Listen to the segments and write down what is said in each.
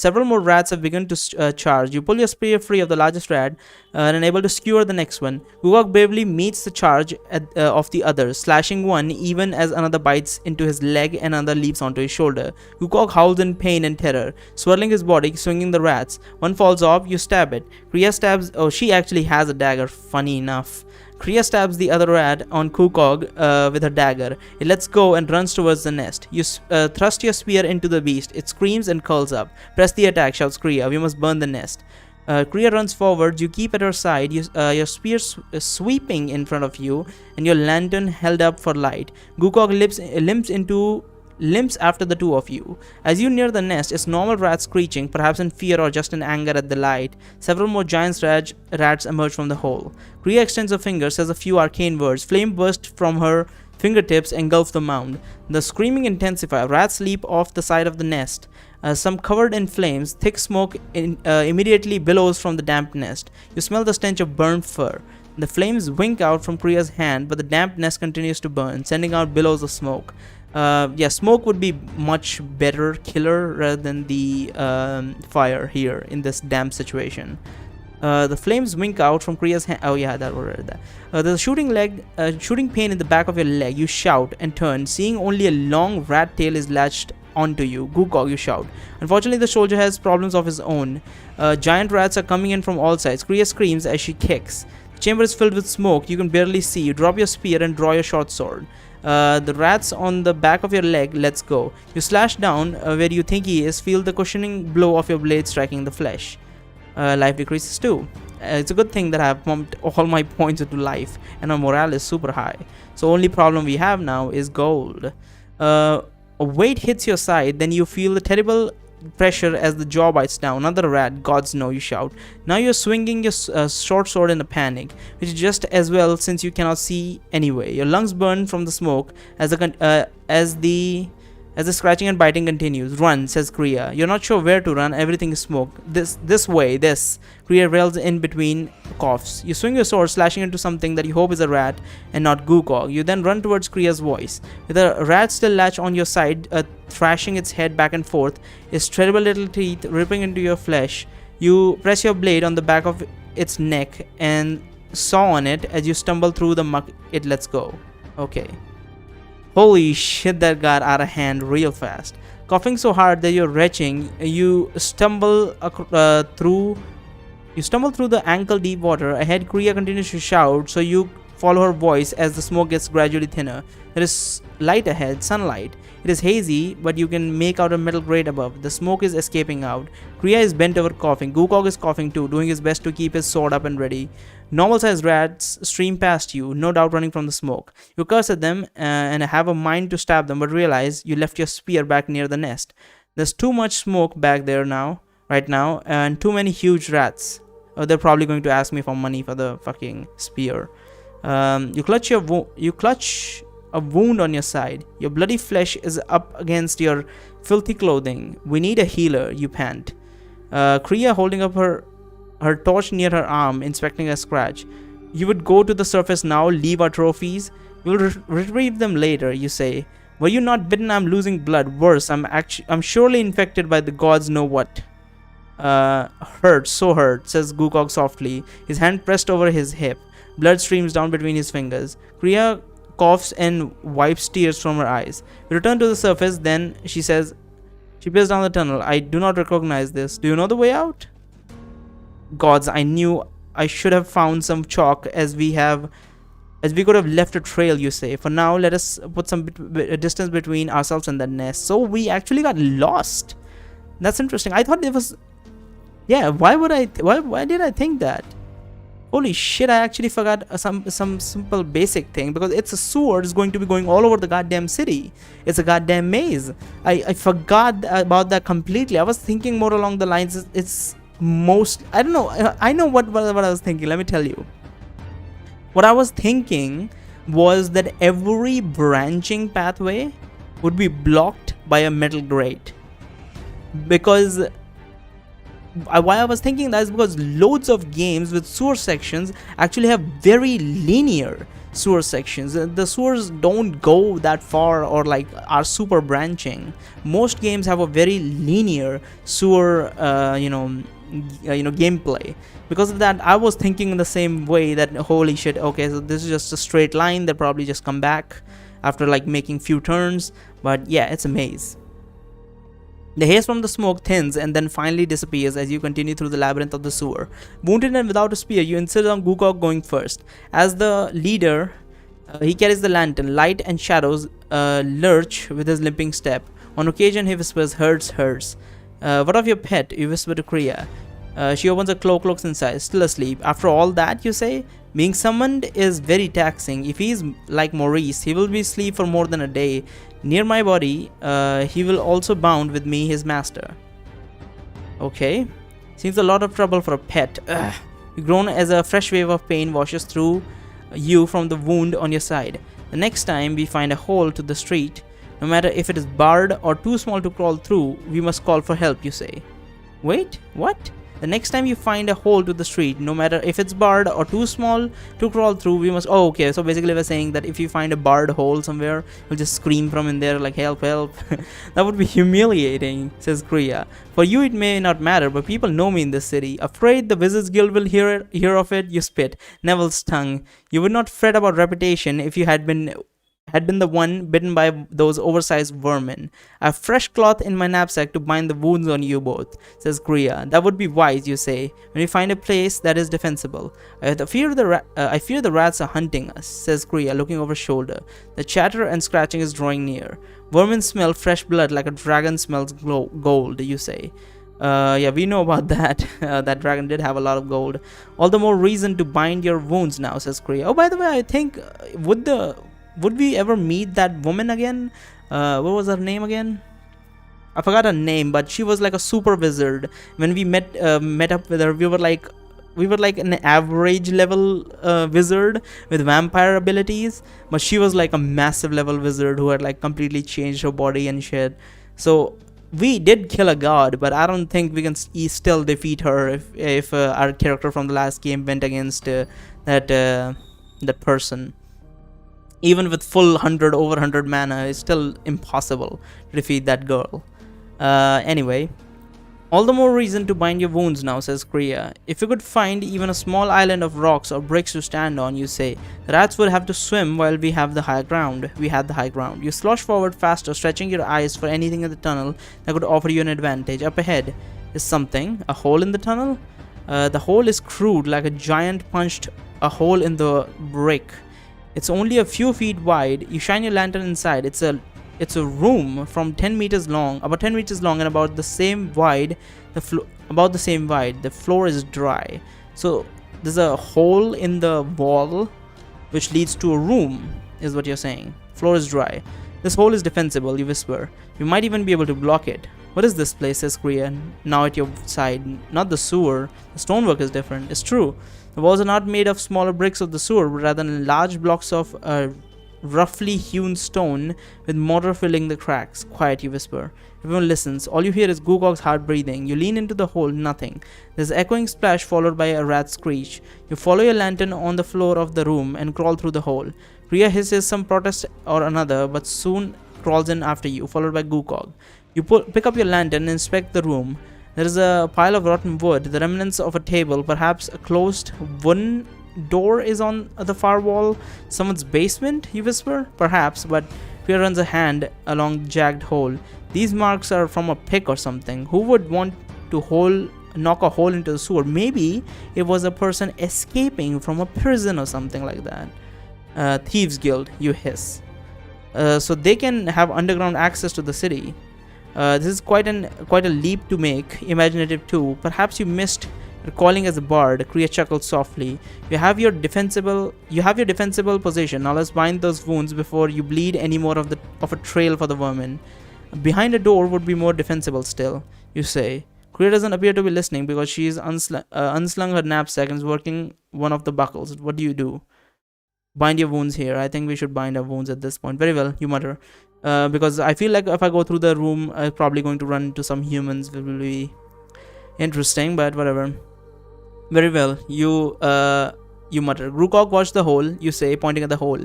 Several more rats have begun to charge. You pull your spear free of the largest rat and are able to skewer the next one. Gugok bravely meets the charge of the other, slashing one even as another bites into his leg and another leaps onto his shoulder. Gugok howls in pain and terror, swirling his body, swinging the rats. One falls off, you stab it. Kriya stabs. Oh, she actually has a dagger, funny enough. Kriya stabs the other rat on Kukog with her dagger. It lets go and runs towards the nest. You thrust your spear into the beast. It screams and curls up. Press the attack, shouts Kriya. We must burn the nest. Kriya runs forward. You keep at her side. Your spear sweeping in front of you, and your lantern held up for light. Gukog limps after the two of you. As you near the nest, its normal rat screeching, perhaps in fear or just in anger at the light. Several more giant rats emerge from the hole. Kriya extends her finger, says a few arcane words. Flame bursts from her fingertips, engulf the mound. The screaming intensifies. Rats leap off the side of the nest. Some covered in flames. Thick smoke immediately billows from the damp nest. You smell the stench of burnt fur. The flames wink out from Kriya's hand, but the damp nest continues to burn, sending out billows of smoke. Smoke would be much better killer rather than the fire here in this damp situation. The flames wink out from Kriya's hand. Oh yeah, that already that. There's a shooting pain in the back of your leg. You shout and turn, seeing only a long rat tail is latched onto you. Gukog, you shout. Unfortunately, the soldier has problems of his own. Giant rats are coming in from all sides. Kriya screams as she kicks. The chamber is filled with smoke. You can barely see. You drop your spear and draw your short sword. The rats on the back of your leg lets go. You slash down where you think he is, feel the cushioning blow of your blade striking the flesh. Life decreases too. It's a good thing that I have pumped all my points into life and my morale is super high. So only problem we have now is gold. A weight hits your side, then you feel the terrible pressure as the jaw bites down. Another rat, gods no, you shout. Now you're swinging your short sword in a panic, which is just as well since you cannot see anyway. Your lungs burn from the smoke as the scratching and biting continues. Run, says Kriya. You're not sure where to run. Everything is smoke. This way. Kriya rails in between coughs. You swing your sword, slashing into something that you hope is a rat and not Gukog. You then run towards Kriya's voice. With a rat still latched on your side, thrashing its head back and forth, its terrible little teeth ripping into your flesh, you press your blade on the back of its neck and saw on it. As you stumble through the muck, it lets go. Okay. Holy shit, that got out of hand real fast. Coughing so hard that you're retching, you stumble through the ankle-deep water. Ahead, Kriya continues to shout, so you follow her voice as the smoke gets gradually thinner. There is light ahead, sunlight. It is hazy, but you can make out a metal grate above. The smoke is escaping out. Kriya is bent over coughing. Gukog is coughing too, doing his best to keep his sword up and ready. Normal-sized rats stream past you, no doubt running from the smoke. You curse at them and have a mind to stab them, but realize you left your spear back near the nest. There's too much smoke back there right now, and too many huge rats. They're probably going to ask me for money for the fucking spear. You clutch a wound on your side. Your bloody flesh is up against your filthy clothing. We need a healer, you pant. Kriya holding up her torch near her arm, inspecting a scratch. You would go to the surface now, leave our trophies. We'll retrieve them later, you say. Were you not bitten? I'm losing blood. Worse, I'm surely infected by the gods know what. Hurt, so hurt, says Gukog softly, his hand pressed over his hip. Blood streams down between his fingers. Kriya coughs and wipes tears from her eyes. We return to the surface, then she says, she peers down the tunnel. I do not recognize this. Do you know the way out? Gods, I knew I should have found some chalk as we could have left a trail, you say. For now, let us put some distance between ourselves and that nest. So we actually got lost. That's interesting. I thought it was... Yeah, why did I think that? Holy shit, I actually forgot some simple basic thing, because it's a sewer. It's going to be going all over the goddamn city. It's a goddamn maze. I forgot about that completely. I was thinking more along the lines, it's most... I don't know. I know what I was thinking. Let me tell you. What I was thinking was that every branching pathway would be blocked by a metal grate. Because why I was thinking that is because loads of games with sewer sections actually have very linear sewer sections. The sewers don't go that far or like are super branching. Most games have a very linear sewer, gameplay. Because of that, I was thinking in the same way that holy shit, okay, so this is just a straight line. They'll probably just come back after like making few turns. But yeah, it's a maze. The haze from the smoke thins and then finally disappears as you continue through the labyrinth of the sewer. Wounded and without a spear, you insist on Gukok going first. As the leader, he carries the lantern. Light and shadows lurch with his limping step. On occasion, he whispers, "Hurts, hurts." What of your pet? You whisper to Kriya. She opens a cloak, looks inside, still asleep. After all that, you say? Being summoned is very taxing. If he is like Maurice, he will be asleep for more than a day. Near my body, he will also bound with me, his master. Okay. Seems a lot of trouble for a pet. Ugh. You groan as a fresh wave of pain washes through you from the wound on your side. The next time we find a hole to the street, no matter if it is barred or too small to crawl through, we must call for help, you say. Wait, what? The next time you find a hole to the street, no matter if it's barred or too small to crawl through, we must... Oh, okay, so basically we're saying that if you find a barred hole somewhere, you'll just scream from in there like, help, help. That would be humiliating, says Kriya. For you it may not matter, but people know me in this city. Afraid the Wizards Guild will hear of it, you spit. Neville's tongue. You would not fret about reputation if you had been the one bitten by those oversized vermin. I have fresh cloth in my knapsack to bind the wounds on you both, says Kriya. That would be wise, you say, when we find a place that is defensible. I fear the rats are hunting us, says Kriya, looking over shoulder. The chatter and scratching is drawing near. Vermin smell fresh blood like a dragon smells gold, you say. Yeah, we know about that. That dragon did have a lot of gold. All the more reason to bind your wounds now, says Kriya. Oh, by the way, I think, would we ever meet that woman again? What was her name again? I forgot her name, but she was like a super wizard. When we met up with her, we were like an average level wizard with vampire abilities, but she was like a massive level wizard who had like completely changed her body and shit. So we did kill a god, but I don't think we can still defeat her if our character from the last game went against that person. Even with full over 100 mana, it's still impossible to defeat that girl. Anyway, all the more reason to bind your wounds now, says Kriya. If you could find even a small island of rocks or bricks to stand on, you say, the rats would have to swim while we have the high ground. We had the high ground. You slosh forward faster, stretching your eyes for anything in the tunnel that could offer you an advantage. Up ahead is something. A hole in the tunnel? The hole is crude, like a giant punched a hole in the brick. It's only a few feet wide. You shine your lantern inside. It's a room from 10 meters long, about 10 meters long, and about the same wide. The floor is dry. So there's a hole in the wall, which leads to a room, is what you're saying. Floor is dry. This hole is defensible, you whisper. You might even be able to block it. What is this place, says Kriya, now at your side. Not the sewer. The stonework is different. It's true. The walls are not made of smaller bricks of the sewer, but rather large blocks of roughly hewn stone with mortar filling the cracks. Quiet, you whisper. Everyone listens. All you hear is Gukok's heart breathing. You lean into the hole, nothing. There's an echoing splash followed by a rat's screech. You follow your lantern on the floor of the room and crawl through the hole. Kriya hisses some protest or another, but soon crawls in after you, followed by Gukok. You pick up your lantern and inspect the room. There is a pile of rotten wood, the remnants of a table, perhaps a closed wooden door is on the far wall. Someone's basement, you whisper? Perhaps, but Kriya runs a hand along the jagged hole. These marks are from a pick or something. Who would want to knock a hole into the sewer? Maybe it was a person escaping from a prison or something like that. Thieves Guild, you hiss. So they can have underground access to the city. This is quite a leap to make, imaginative too. Perhaps you missed recalling as a bard. Kriya chuckled softly. You have your defensible position. Now let's bind those wounds before you bleed any more of a trail for the vermin. Behind a door would be more defensible still, you say. Kriya doesn't appear to be listening because she's unslung her knapsack and is working one of the buckles. What do? Bind your wounds here. I think we should bind our wounds at this point. Very well, you mutter. Because I feel like if I go through the room, I'm probably going to run into some humans. Interesting, but whatever. Very well. You mutter. Grukok watched the hole, you say, pointing at the hole.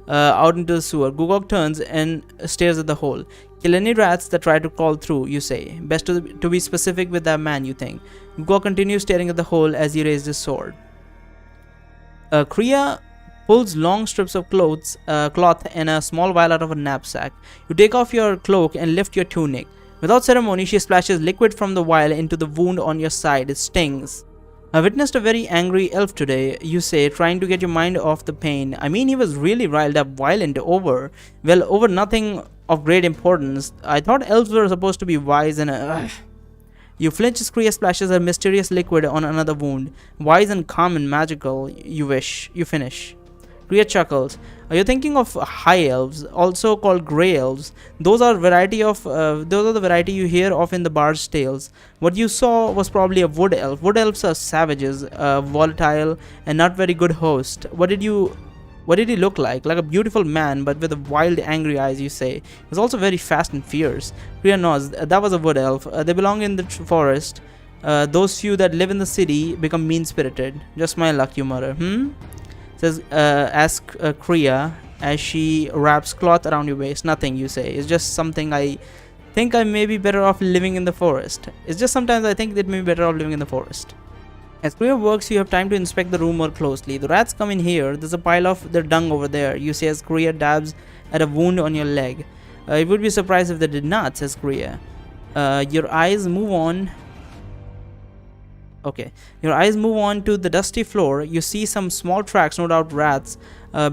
Out into the sewer. Grukok turns and stares at the hole. Kill any rats that try to crawl through, you say. Best to be specific with that man, you think. Grukok continues staring at the hole as he raised his sword. Kriya pulls long strips of cloth and a small vial out of a knapsack. You take off your cloak and lift your tunic. Without ceremony, she splashes liquid from the vial into the wound on your side. It stings. I witnessed a very angry elf today, you say, trying to get your mind off the pain. I mean, he was really riled up, violent, over nothing of great importance. I thought elves were supposed to be wise and You flinch as Kriya splashes a mysterious liquid on another wound. Wise and calm and magical, you finish. Kriya chuckles. You're thinking of high elves, also called grey elves. Those are the variety you hear of in the bard's tales. What you saw was probably a wood elf. Wood elves are savages, volatile, and not very good host. What did he look like? Like a beautiful man, but with wild, angry eyes, you say. He was also very fast and fierce. Kriya nods. That was a wood elf. They belong in the forest. Those few that live in the city become mean-spirited. Just my luck, you mutter. Says, ask Kriya as she wraps cloth around your waist. Nothing, you say. It's just something I think I may be better off living in the forest. It's just sometimes I think that may be better off living in the forest. As Kriya works, you have time to inspect the room more closely. The rats come in here. There's a pile of their dung over there, you say as Kriya dabs at a wound on your leg. It would be surprised if they did not, says Kriya. Your eyes move on to the dusty floor. You see some small tracks, no doubt rats,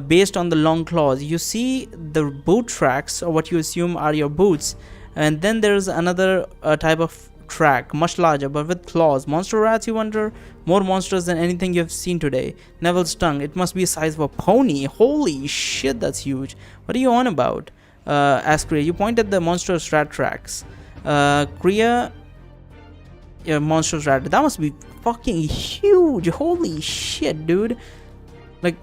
based on the long claws. You see the boot tracks, or what you assume are your boots, and then there's another type of track, much larger, but with claws. Monster rats, you wonder? More monsters than anything you've seen today. Neville's tongue. It must be the size of a pony. Holy shit, that's huge. What are you on about? Asked Kriya. You point at the monstrous rat tracks. Kriya... Yeah, monstrous rat. That must be fucking huge. Holy shit, dude. Like,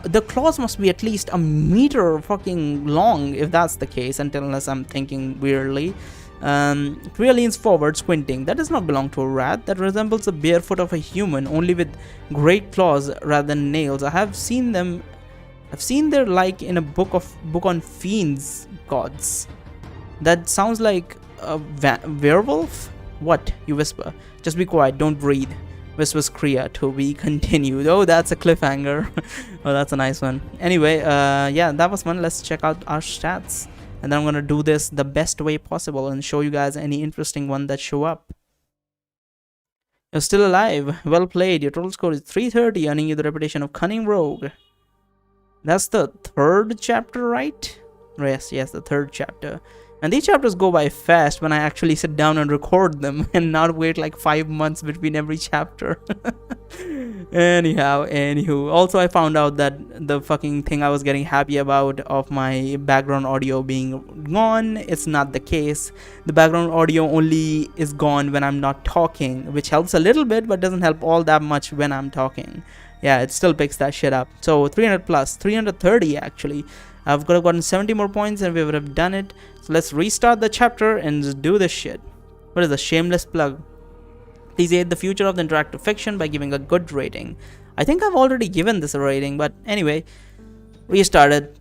the claws must be at least a meter fucking long, if that's the case, unless I'm thinking weirdly. Kriya leans forward, squinting. That does not belong to a rat. That resembles the bare foot of a human, only with great claws rather than nails. I've seen their like in a book on fiends gods. That sounds like a werewolf? What? You whisper. Just be quiet, don't breathe. Whispers Kriya. To be continued. Oh, that's a cliffhanger. Oh, that's a nice one. Anyway, yeah, that was fun. Let's check out our stats. And then I'm gonna do this the best way possible and show you guys any interesting one that show up. You're still alive. Well played. Your total score is 330, earning you the reputation of Cunning Rogue. That's the third chapter, right? Yes, the third chapter. And these chapters go by fast when I actually sit down and record them and not wait like 5 months between every chapter. Anywho. Also, I found out that the fucking thing I was getting happy about of my background audio being gone, it's not the case. The background audio only is gone when I'm not talking, which helps a little bit but doesn't help all that much when I'm talking. Yeah, it still picks that shit up. So 300 plus, 330 actually. I've gotten 70 more points and we would have done it. So let's restart the chapter and just do this shit. What is a shameless plug? Please aid the future of the interactive fiction by giving a good rating. I think I've already given this a rating, but anyway, restarted.